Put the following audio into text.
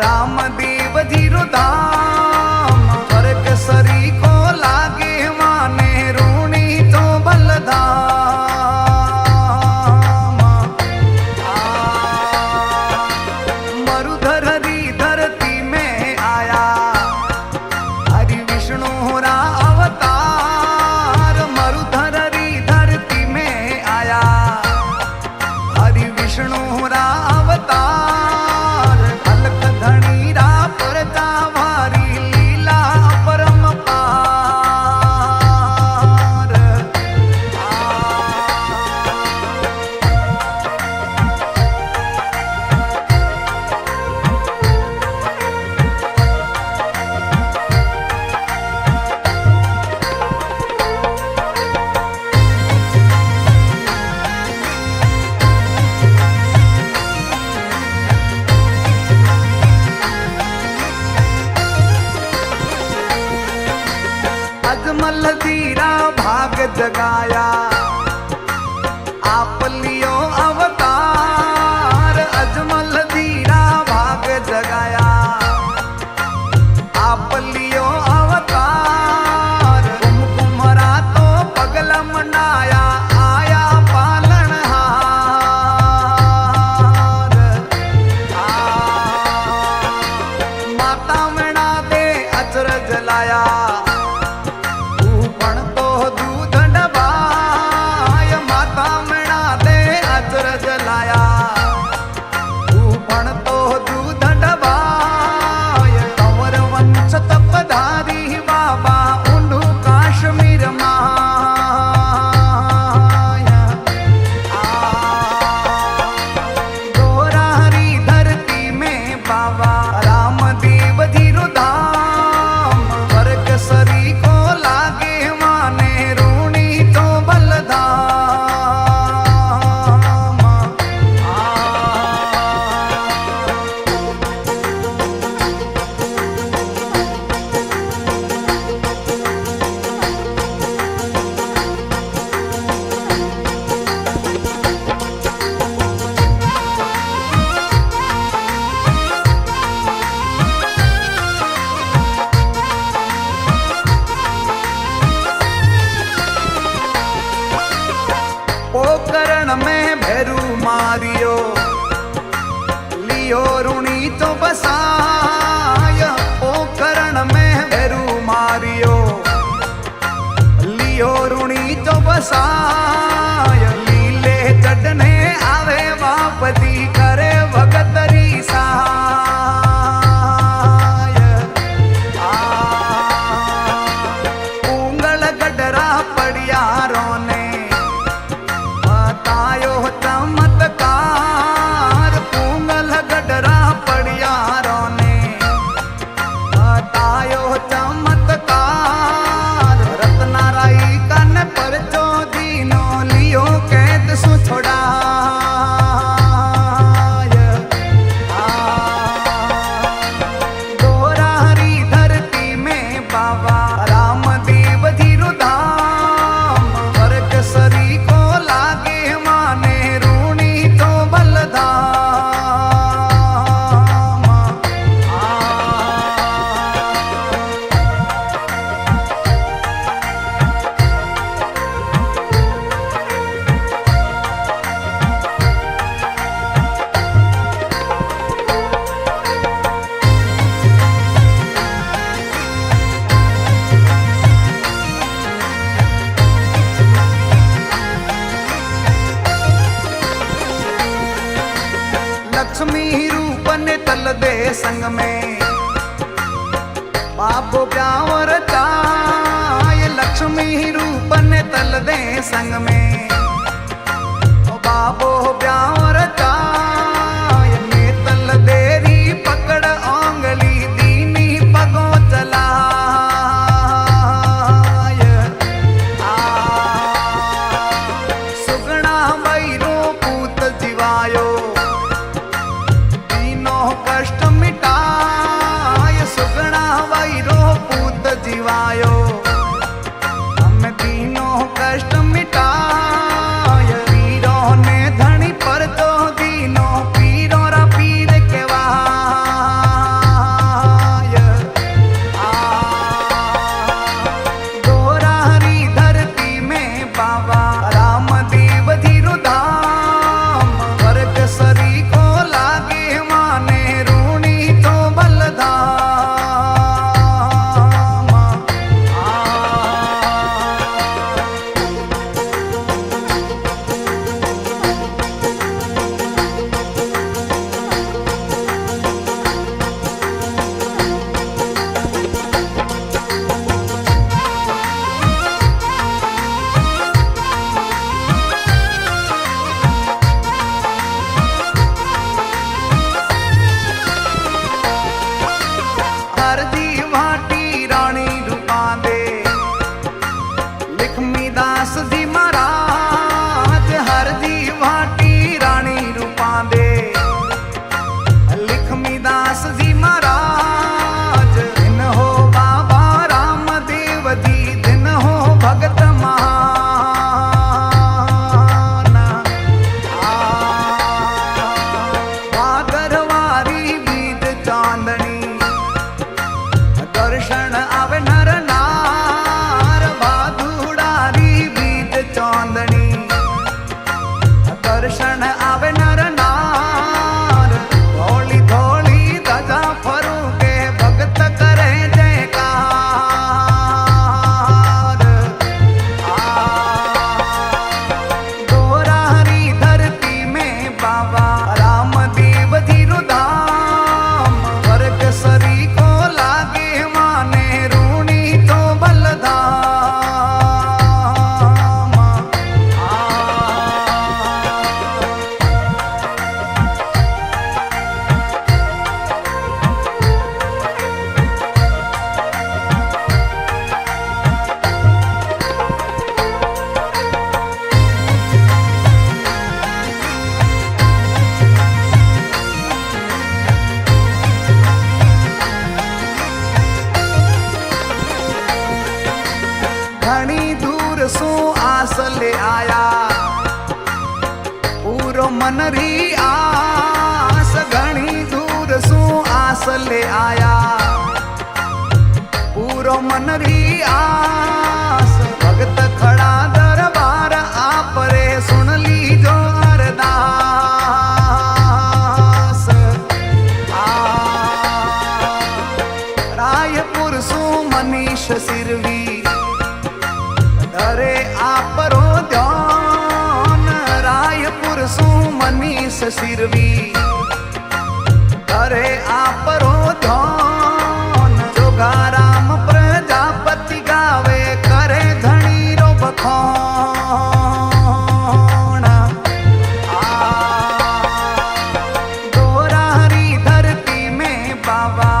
Ramdev zero धाम स्वर्ग सरी को लागे माने रूणी तो बलधाम। मरुधर हरी धरती में आया हरि विष्णु रा अवतार। मरुधर हरी धरती में आया हरि विष्णु रा अवतार। अलख धनी रा परता भारी लीला परम पार। अजमल दीरा भाग जगाया आप लियो अवतार। अजमल दीरा भाग जगाया आप लियो अवतार। कुमकुमरा तो पगल मनाया आया पालनहार। माता मना दे अचरज लाया रामदेव जीरो धाम स्वर्ग सरी को लागे माने रूणी तो बलधाम। पोकरण में भैरू मारियो लियो रूणी तो बसाय। पोकरण में भैरू मारियो लियो रूणी तो बसाय। लीले चढ़ने आवे वापसी करे भगतरी सहाय। उंगल गडरा पड़िया रोने बतायो चमत्कार। पूंगल गडरा पड़िया रोने बतायो चमत्कार। रत्नाराई कन पर जो दीनो लियो कैद सु छोड़ाय। गोरारी धरती में बाबा रामदेव जीरो धाम स्वर्ग सरी को लागे माने रूणी तो बलधाम। लक्ष्मी रूपन तल दे संग में बाबो ब्यावर चाय। लक्ष्मी रूपन तल दे संग में बाबो ब्यावर चाय। में तल देरी पकड़ ओंगली दीनी पगो चलाय। सुगना बैरो पूत जीवायो कष्ट मिटाय। सुगना वैरो पूत जीवायो हम तीनों कष्ट मिटाय। जी महाराज। दिन हो बाबा रामदेव जी, दिन हो भगत महान। भादरवारी बीज चांदनी, दर्शन आवे नर नार। भादुड़ारी बीज चांदनी, दर्शन आवे नर नार। धोली धोली ध्वजा फरू के भगत करे जयकार। दोरारी धरती में बाबा रामदेव जी रो धाम। स्वर्ग सरी को लागे माने रूणी तो बलधाम। घणी दूर सो आस ले आया, पूरो मन री आस। घणी दूर सो आस ले आया, पूरो मन री आस। भगत खड़ा दरबार आप रे, सुन लीजो अरदास। रायपुर सो मनीष सिरवी, धरे आपरो ध्यान। रायपुर सु मनीष सिरवी, धरे आपरो ध्यान। जोगाराम प्रजापति गावे, करे धणी रो बखान। दोरारी धरती में बाबा